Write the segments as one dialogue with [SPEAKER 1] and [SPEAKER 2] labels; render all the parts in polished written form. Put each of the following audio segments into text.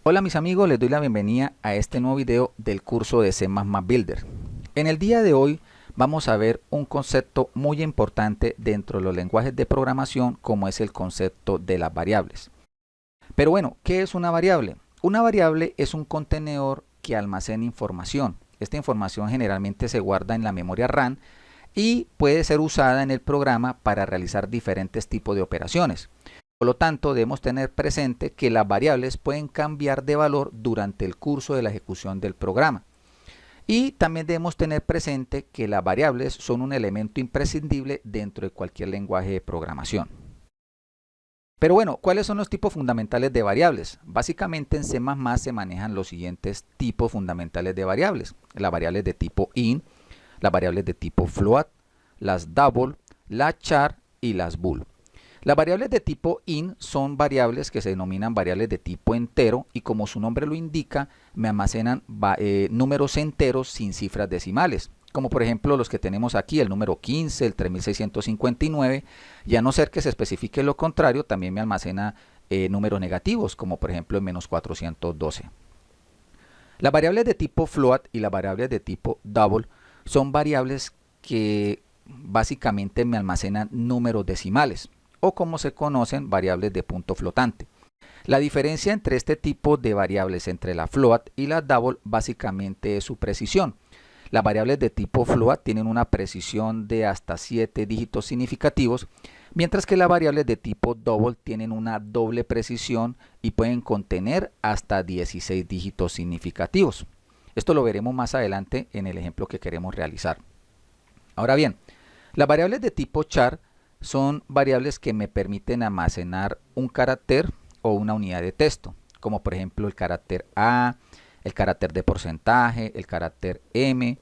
[SPEAKER 1] Hola mis amigos, les doy la bienvenida a este nuevo video del curso de C++ Builder. En el día de hoy vamos a ver un concepto muy importante dentro de los lenguajes de programación, como es el concepto de las variables. Pero bueno, ¿qué es una variable? Una variable es un contenedor que almacena información. Esta información generalmente se guarda en la memoria RAM y puede ser usada en el programa para realizar diferentes tipos de operaciones. Por lo tanto, debemos tener presente que las variables pueden cambiar de valor durante el curso de la ejecución del programa. Y también debemos tener presente que las variables son un elemento imprescindible dentro de cualquier lenguaje de programación. Pero bueno, ¿cuáles son los tipos fundamentales de variables? Básicamente en C++ se manejan los siguientes tipos fundamentales de variables. Las variables de tipo int, las variables de tipo float, las double, las char y las bool. Las variables de tipo int son variables que se denominan variables de tipo entero y, como su nombre lo indica, me almacenan números enteros sin cifras decimales, como por ejemplo los que tenemos aquí, el número 15, el 3659, y a no ser que se especifique lo contrario, también me almacena números negativos, como por ejemplo el menos 412. Las variables de tipo float y las variables de tipo double son variables que básicamente me almacenan números decimales, o como se conocen, variables de punto flotante. La diferencia entre este tipo de variables, entre la float y la double, básicamente es su precisión. Las variables de tipo float tienen una precisión de hasta 7 dígitos significativos, mientras que las variables de tipo double tienen una doble precisión y pueden contener hasta 16 dígitos significativos. Esto lo veremos más adelante en el ejemplo que queremos realizar. Ahora bien, las variables de tipo char son variables que me permiten almacenar un carácter o una unidad de texto, como por ejemplo el carácter A, el carácter de porcentaje, el carácter M,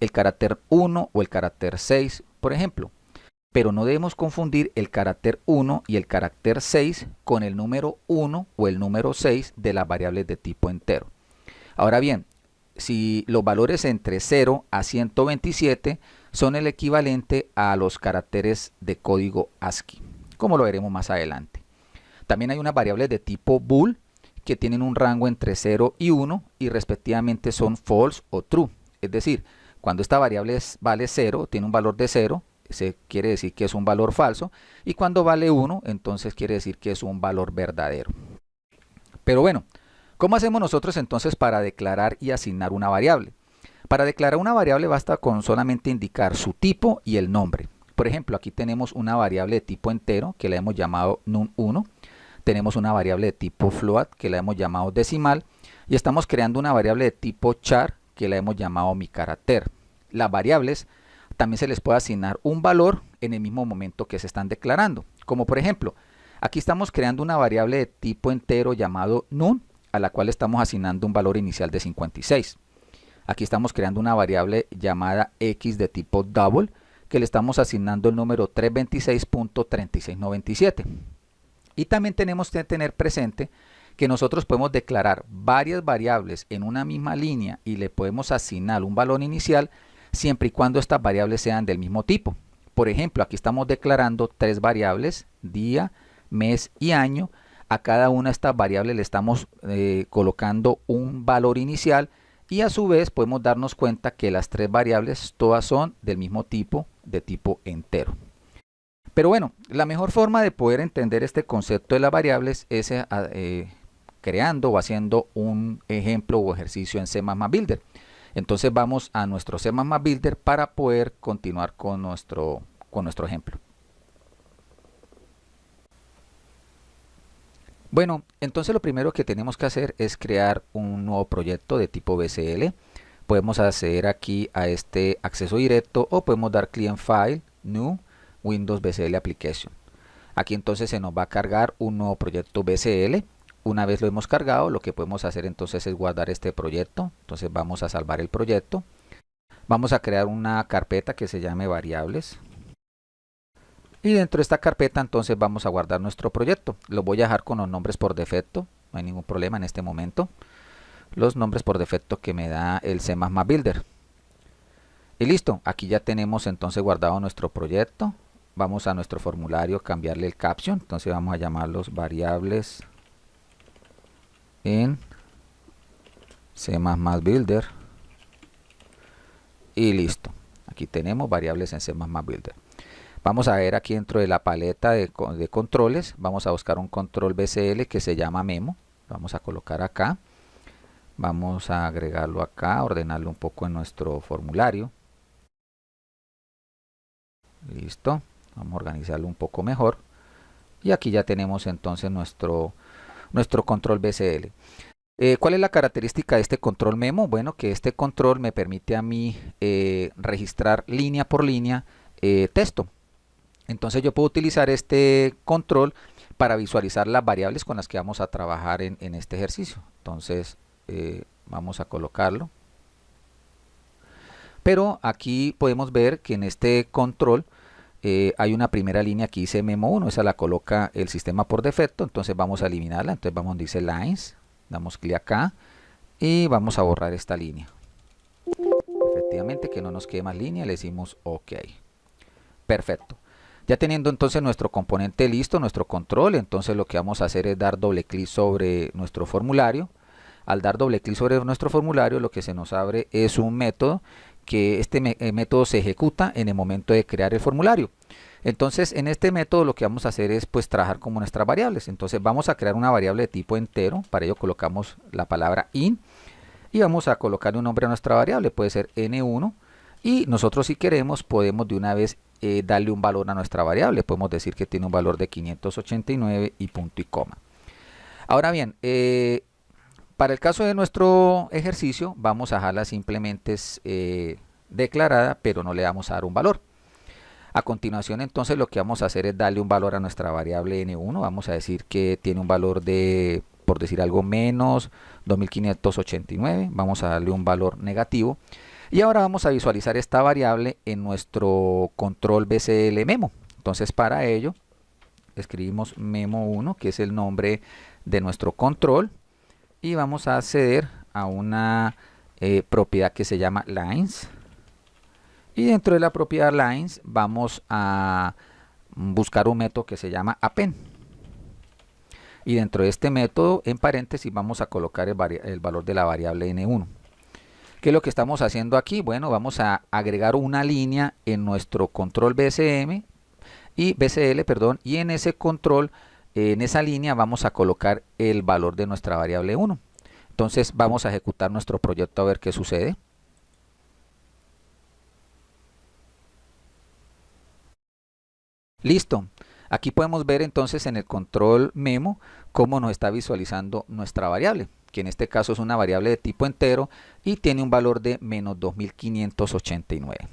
[SPEAKER 1] el carácter 1 o el carácter 6, por ejemplo. Pero no debemos confundir el carácter 1 y el carácter 6 con el número 1 o el número 6 de las variables de tipo entero. Ahora bien, si los valores entre 0 a 127 son el equivalente a los caracteres de código ASCII, como lo veremos más adelante. También hay unas variables de tipo bool que tienen un rango entre 0 y 1 y respectivamente son false o true. Es decir, cuando esta variable vale 0, tiene un valor de 0, se quiere decir que es un valor falso, y cuando vale 1, entonces quiere decir que es un valor verdadero. Pero bueno, ¿cómo hacemos nosotros entonces para declarar y asignar una variable? Para declarar una variable basta con solamente indicar su tipo y el nombre. Por ejemplo, aquí tenemos una variable de tipo entero que la hemos llamado num1. Tenemos una variable de tipo float que la hemos llamado decimal. Y estamos creando una variable de tipo char que la hemos llamado mi carácter. Las variables también se les puede asignar un valor en el mismo momento que se están declarando. Como por ejemplo, aquí estamos creando una variable de tipo entero llamado num, a la cual estamos asignando un valor inicial de 56. Aquí estamos creando una variable llamada x de tipo double, que le estamos asignando el número 326.3697. Y también tenemos que tener presente que nosotros podemos declarar varias variables en una misma línea y le podemos asignar un valor inicial siempre y cuando estas variables sean del mismo tipo. Por ejemplo, aquí estamos declarando tres variables, día, mes y año. A cada una de estas variables le estamos colocando un valor inicial, y a su vez podemos darnos cuenta que las tres variables todas son del mismo tipo, de tipo entero. Pero bueno, la mejor forma de poder entender este concepto de las variables es creando o haciendo un ejemplo o ejercicio en C++ Builder. Entonces vamos a nuestro C++ Builder para poder continuar con nuestro ejemplo. Bueno, entonces lo primero que tenemos que hacer es crear un nuevo proyecto de tipo BCL. Podemos acceder aquí a este acceso directo o podemos dar Client File, New, Windows BCL Application. Aquí entonces se nos va a cargar un nuevo proyecto BCL. Una vez lo hemos cargado, lo que podemos hacer entonces es guardar este proyecto. Entonces vamos a salvar el proyecto. Vamos a crear una carpeta que se llame variables. Y dentro de esta carpeta entonces vamos a guardar nuestro proyecto. Lo voy a dejar con los nombres por defecto, no hay ningún problema en este momento. Los nombres por defecto que me da el C++ Builder. Y listo, aquí ya tenemos entonces guardado nuestro proyecto. Vamos a nuestro formulario, cambiarle el caption. Entonces vamos a llamarlos variables en C++ Builder y listo. Aquí tenemos variables en C++ Builder. Vamos a ver aquí dentro de la paleta de controles, vamos a buscar un control BCL que se llama Memo. Vamos a colocar acá. Vamos a agregarlo acá, ordenarlo un poco en nuestro formulario. Listo. Vamos a organizarlo un poco mejor. Y aquí ya tenemos entonces nuestro control BCL. ¿Cuál es la característica de este control Memo? Bueno, que este control me permite a mí registrar línea por línea texto. Entonces yo puedo utilizar este control para visualizar las variables con las que vamos a trabajar en este ejercicio. Entonces vamos a colocarlo. Pero aquí podemos ver que en este control hay una primera línea que dice Memo 1, esa la coloca el sistema por defecto, entonces vamos a eliminarla. Entonces vamos donde dice Lines, damos clic acá y vamos a borrar esta línea. Efectivamente que no nos quede más línea, le decimos OK. Perfecto. Ya teniendo entonces nuestro componente listo, nuestro control, entonces lo que vamos a hacer es dar doble clic sobre nuestro formulario. Al dar doble clic sobre nuestro formulario, lo que se nos abre es un método, que este método se ejecuta en el momento de crear el formulario. Entonces en este método lo que vamos a hacer es pues trabajar como nuestras variables. Entonces vamos a crear una variable de tipo entero, para ello colocamos la palabra in y vamos a colocarle un nombre a nuestra variable, puede ser n1, y nosotros si queremos podemos de una vez darle un valor a nuestra variable. Podemos decir que tiene un valor de 589 y punto y coma. Ahora bien, para el caso de nuestro ejercicio vamos a dejarla simplemente declarada, pero no le vamos a dar un valor. A continuación entonces lo que vamos a hacer es darle un valor a nuestra variable n1. Vamos a decir que tiene un valor de, por decir algo, menos 2589. Vamos a darle un valor negativo. Y ahora vamos a visualizar esta variable en nuestro control BCL Memo. Entonces para ello escribimos Memo1, que es el nombre de nuestro control, y vamos a acceder a una propiedad que se llama Lines. Y dentro de la propiedad Lines vamos a buscar un método que se llama Append. Y dentro de este método, en paréntesis, vamos a colocar el valor de la variable n1. ¿Qué es lo que estamos haciendo aquí? Bueno, vamos a agregar una línea en nuestro control BCL, y en ese control, en esa línea vamos a colocar el valor de nuestra variable 1. Entonces vamos a ejecutar nuestro proyecto a ver qué sucede. Listo. Aquí podemos ver entonces en el control Memo cómo nos está visualizando nuestra variable, que en este caso es una variable de tipo entero y tiene un valor de menos 2589.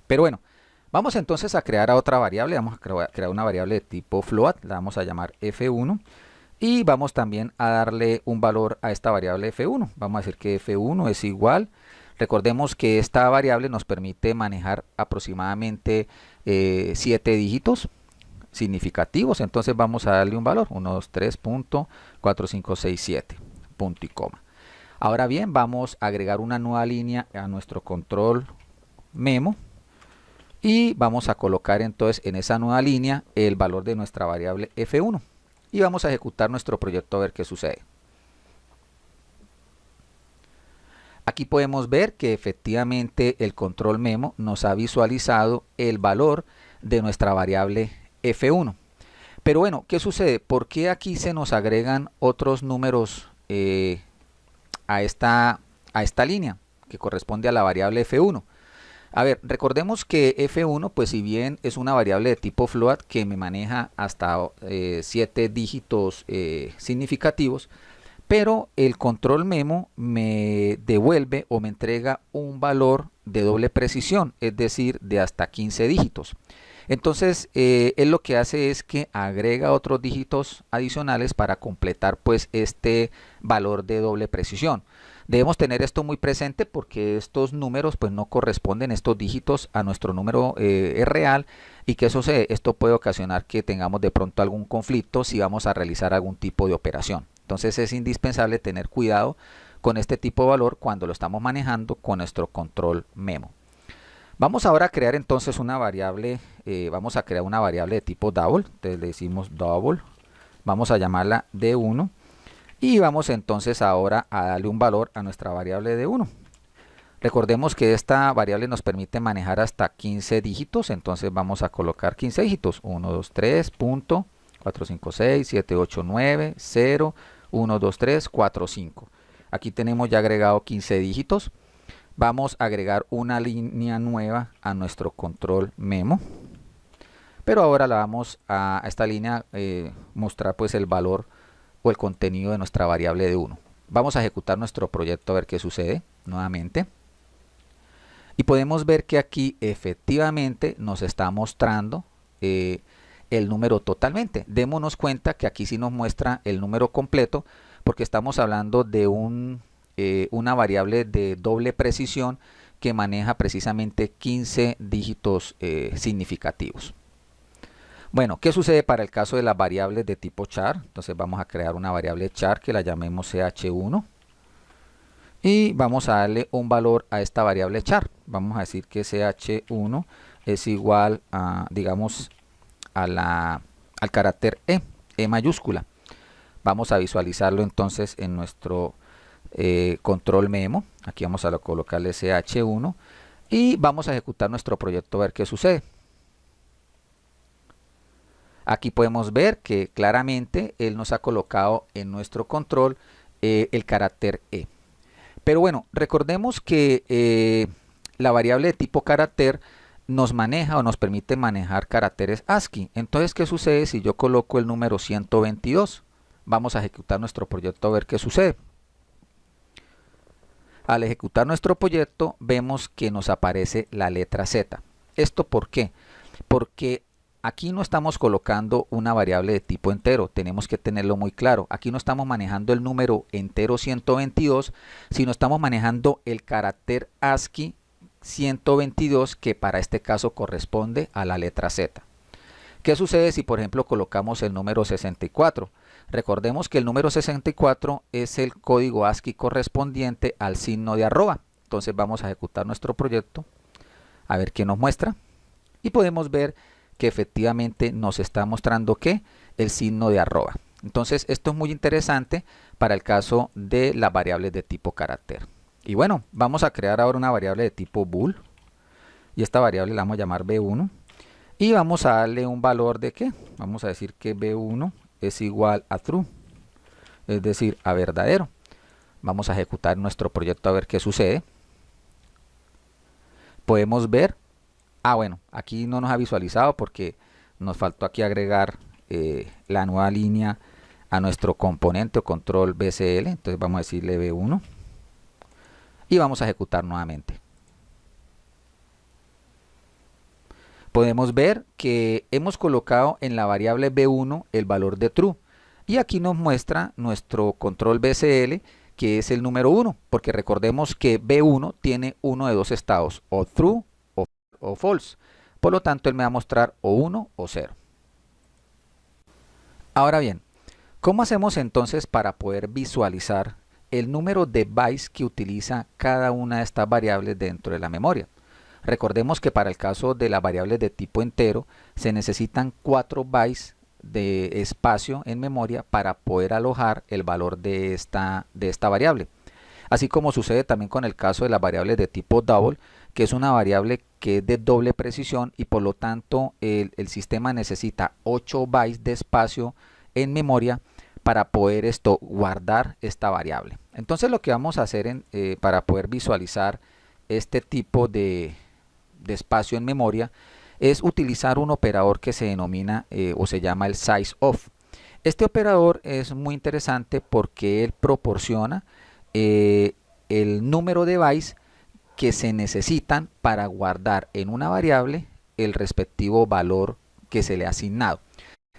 [SPEAKER 1] Pero bueno, vamos entonces a crear otra variable. Vamos a crear una variable de tipo float, la vamos a llamar f1, y vamos también a darle un valor a esta variable f1. Vamos a decir que f1 es igual. Recordemos que esta variable nos permite manejar aproximadamente 7 dígitos significativos, entonces vamos a darle un valor 1, 2, 3.4567, punto y coma. Ahora bien, vamos a agregar una nueva línea a nuestro control Memo y vamos a colocar entonces en esa nueva línea el valor de nuestra variable f1 y vamos a ejecutar nuestro proyecto a ver qué sucede. Aquí podemos ver que efectivamente el control Memo nos ha visualizado el valor de nuestra variable f1. Pero bueno, ¿qué sucede? ¿Por qué aquí se nos agregan otros números a esta línea que corresponde a la variable f1? A ver, recordemos que f1, pues si bien es una variable de tipo float que me maneja hasta 7 dígitos significativos, pero el control Memo me devuelve o me entrega un valor de doble precisión, es decir, de hasta 15 dígitos. Entonces, él lo que hace es que agrega otros dígitos adicionales para completar pues este valor de doble precisión. Debemos tener esto muy presente porque estos números pues no corresponden, estos dígitos, a nuestro número real, y que esto puede ocasionar que tengamos de pronto algún conflicto si vamos a realizar algún tipo de operación. Entonces es indispensable tener cuidado con este tipo de valor cuando lo estamos manejando con nuestro control Memo. Vamos ahora a crear entonces una variable, vamos a crear una variable de tipo double, entonces le decimos double, vamos a llamarla d1 Y vamos entonces ahora a darle un valor a nuestra variable de 1. Recordemos que esta variable nos permite manejar hasta 15 dígitos, entonces vamos a colocar 15 dígitos. 1, 2, 3, punto, 4, 5, 6, 7, 8, 9, 0, 1, 2, 3, 4, 5. Aquí tenemos ya agregado 15 dígitos. Vamos a agregar una línea nueva a nuestro control memo. Pero ahora la vamos a esta línea mostrar pues el valor o el contenido de nuestra variable de 1. Vamos a ejecutar nuestro proyecto a ver qué sucede nuevamente. Y podemos ver que aquí efectivamente nos está mostrando el número totalmente. Démonos cuenta que aquí sí nos muestra el número completo porque estamos hablando de una variable de doble precisión que maneja precisamente 15 dígitos significativos. Bueno, ¿qué sucede para el caso de las variables de tipo char? Entonces vamos a crear una variable char que la llamemos ch1 y vamos a darle un valor a esta variable char. Vamos a decir que ch1 es igual a, digamos, al carácter E mayúscula. Vamos a visualizarlo entonces en nuestro control memo. Aquí vamos a colocarle ch1 y vamos a ejecutar nuestro proyecto a ver qué sucede. Aquí podemos ver que claramente él nos ha colocado en nuestro control el carácter E. Pero bueno, recordemos que la variable de tipo carácter nos maneja o nos permite manejar caracteres ASCII. Entonces, ¿qué sucede si yo coloco el número 122? Vamos a ejecutar nuestro proyecto a ver qué sucede. Al ejecutar nuestro proyecto vemos que nos aparece la letra Z. ¿Esto por qué? Porque aquí no estamos colocando una variable de tipo entero, tenemos que tenerlo muy claro. Aquí no estamos manejando el número entero 122, sino estamos manejando el carácter ASCII 122 que para este caso corresponde a la letra Z. ¿Qué sucede si por ejemplo colocamos el número 64? Recordemos que el número 64 es el código ASCII correspondiente al signo de arroba. Entonces vamos a ejecutar nuestro proyecto a ver qué nos muestra y podemos ver que efectivamente nos está mostrando que el signo de arroba. Entonces esto es muy interesante para el caso de las variables de tipo carácter. Y bueno, vamos a crear ahora una variable de tipo bool y esta variable la vamos a llamar b1 y vamos a darle un valor de ¿qué? Vamos a decir que b1 es igual a true, es decir, a verdadero. Vamos a ejecutar nuestro proyecto a ver qué sucede. Podemos ver, bueno, aquí no nos ha visualizado porque nos faltó aquí agregar la nueva línea a nuestro componente o control BCL. Entonces vamos a decirle B1 y vamos a ejecutar nuevamente. Podemos ver que hemos colocado en la variable B1 el valor de true y aquí nos muestra nuestro control BCL que es el número 1, porque recordemos que B1 tiene uno de dos estados, o true o false. Por lo tanto, él me va a mostrar o 1 o 0. Ahora bien, ¿cómo hacemos entonces para poder visualizar el número de bytes que utiliza cada una de estas variables dentro de la memoria? Recordemos que para el caso de las variables de tipo entero se necesitan 4 bytes de espacio en memoria para poder alojar el valor de esta variable. Así como sucede también con el caso de las variables de tipo double, que es una variable que es de doble precisión y por lo tanto el sistema necesita 8 bytes de espacio en memoria para poder guardar esta variable. Entonces lo que vamos a hacer para poder visualizar este tipo de espacio en memoria es utilizar un operador que se denomina o se llama el size of. Este operador es muy interesante porque él proporciona el número de bytes que se necesitan para guardar en una variable el respectivo valor que se le ha asignado.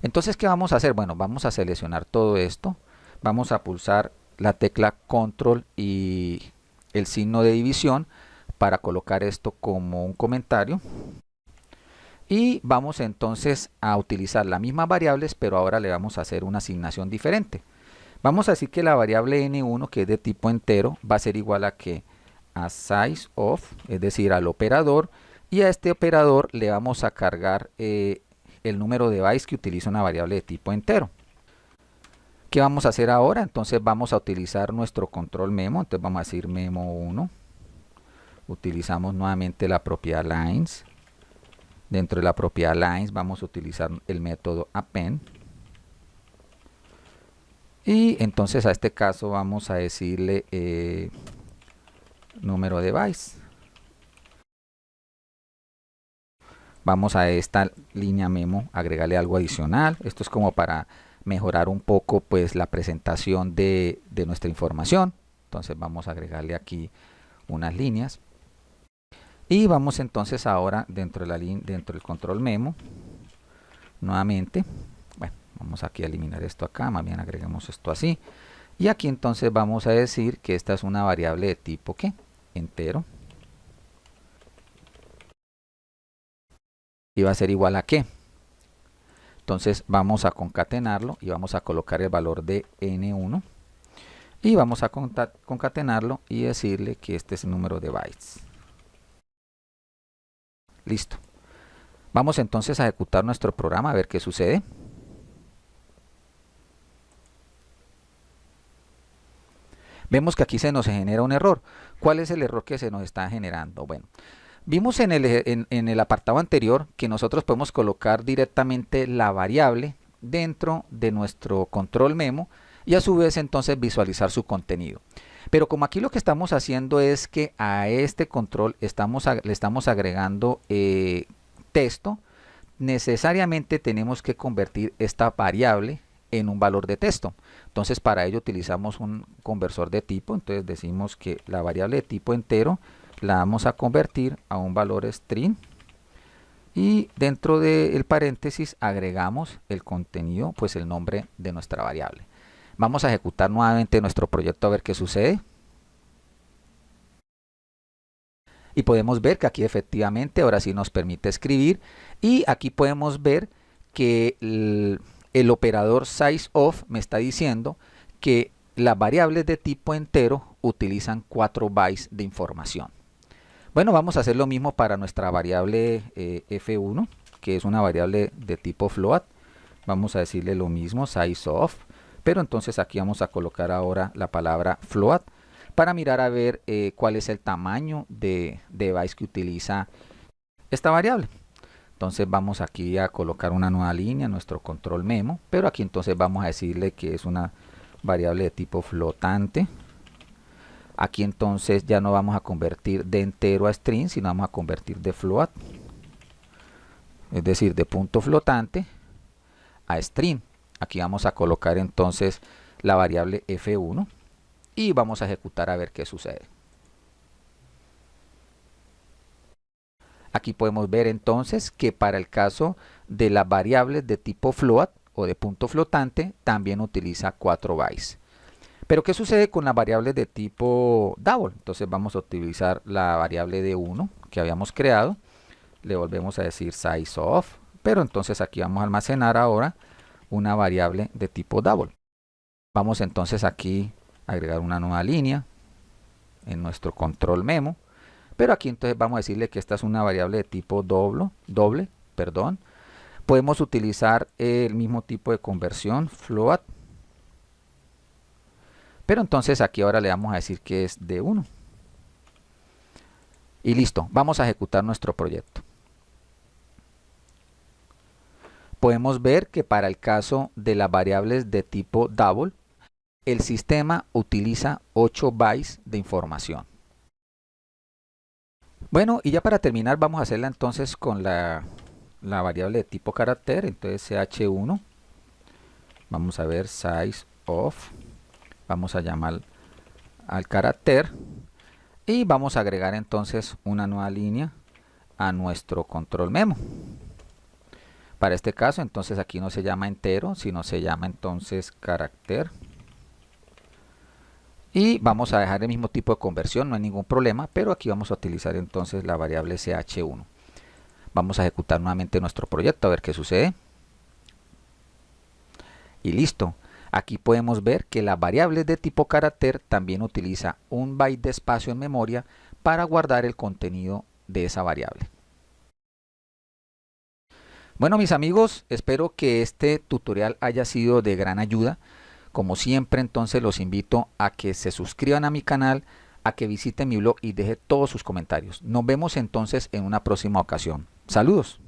[SPEAKER 1] Entonces, ¿qué vamos a hacer? Bueno, vamos a seleccionar todo esto, vamos a pulsar la tecla control y el signo de división para colocar esto como un comentario y vamos entonces a utilizar las mismas variables, pero ahora le vamos a hacer una asignación diferente. Vamos a decir que la variable n1, que es de tipo entero, va a ser igual a que a size of, es decir, al operador, y a este operador le vamos a cargar el número de bytes que utiliza una variable de tipo entero. ¿Qué vamos a hacer ahora? Entonces vamos a utilizar nuestro control memo. Entonces vamos a decir memo 1. Utilizamos nuevamente la propiedad lines. Dentro de la propiedad lines vamos a utilizar el método append. Y entonces a este caso vamos a decirle número de bytes. Vamos a esta línea memo agregarle algo adicional. Esto es como para mejorar un poco pues la presentación de nuestra información. Entonces vamos a agregarle aquí unas líneas. Y vamos entonces ahora dentro del control memo. Nuevamente. Bueno, vamos aquí a eliminar esto acá. Más bien agregamos esto así. Y aquí entonces vamos a decir que esta es una variable de tipo ¿qué? Entero. Y va a ser igual a ¿qué? Entonces vamos a concatenarlo y vamos a colocar el valor de n1 y vamos a concatenarlo y decirle que este es el número de bytes. Listo. Vamos entonces a ejecutar nuestro programa a ver qué sucede. Vemos que aquí se nos genera un error. ¿Cuál es el error que se nos está generando? Bueno, vimos en el apartado anterior que nosotros podemos colocar directamente la variable dentro de nuestro control memo y a su vez entonces visualizar su contenido. Pero como aquí lo que estamos haciendo es que a este control le estamos agregando texto, necesariamente tenemos que convertir esta variable en un valor de texto. Entonces para ello utilizamos un conversor de tipo. Entonces decimos que la variable de tipo entero la vamos a convertir a un valor string y dentro del paréntesis agregamos el contenido, pues el nombre de nuestra variable. Vamos a ejecutar nuevamente nuestro proyecto a ver qué sucede. Y podemos ver que aquí efectivamente ahora sí nos permite escribir y aquí podemos ver que el operador sizeOf me está diciendo que las variables de tipo entero utilizan 4 bytes de información. Bueno, vamos a hacer lo mismo para nuestra variable f1, que es una variable de tipo float. Vamos a decirle lo mismo, sizeOf, pero entonces aquí vamos a colocar ahora la palabra float para mirar a ver cuál es el tamaño de bytes que utiliza esta variable. Entonces vamos aquí a colocar una nueva línea en nuestro control memo, pero aquí entonces vamos a decirle que es una variable de tipo flotante. Aquí entonces ya no vamos a convertir de entero a string, sino vamos a convertir de float, es decir, de punto flotante a string. Aquí vamos a colocar entonces la variable f1 y vamos a ejecutar a ver qué sucede. Aquí podemos ver entonces que para el caso de las variables de tipo float o de punto flotante también utiliza 4 bytes. Pero ¿qué sucede con las variables de tipo double? Entonces vamos a utilizar la variable de 1 que habíamos creado. Le volvemos a decir sizeOf, pero entonces aquí vamos a almacenar ahora una variable de tipo double. Vamos entonces aquí a agregar una nueva línea en nuestro control memo. Pero aquí entonces vamos a decirle que esta es una variable de tipo doble. Podemos utilizar el mismo tipo de conversión, float. Pero entonces aquí ahora le vamos a decir que es de 1. Y listo, vamos a ejecutar nuestro proyecto. Podemos ver que para el caso de las variables de tipo double, el sistema utiliza 8 bytes de información. Bueno, y ya para terminar vamos a hacerla entonces con la variable de tipo carácter. Entonces ch1, vamos a ver sizeOf. Vamos a llamar al carácter y vamos a agregar entonces una nueva línea a nuestro control memo. Para este caso entonces aquí no se llama entero, sino se llama entonces carácter. Y vamos a dejar el mismo tipo de conversión, no hay ningún problema, pero aquí vamos a utilizar entonces la variable ch1. Vamos a ejecutar nuevamente nuestro proyecto a ver qué sucede. Y listo. Aquí podemos ver que las variables de tipo carácter también utiliza un byte de espacio en memoria para guardar el contenido de esa variable. Bueno mis amigos, espero que este tutorial haya sido de gran ayuda. Como siempre, entonces los invito a que se suscriban a mi canal, a que visiten mi blog y deje todos sus comentarios. Nos vemos entonces en una próxima ocasión. Saludos.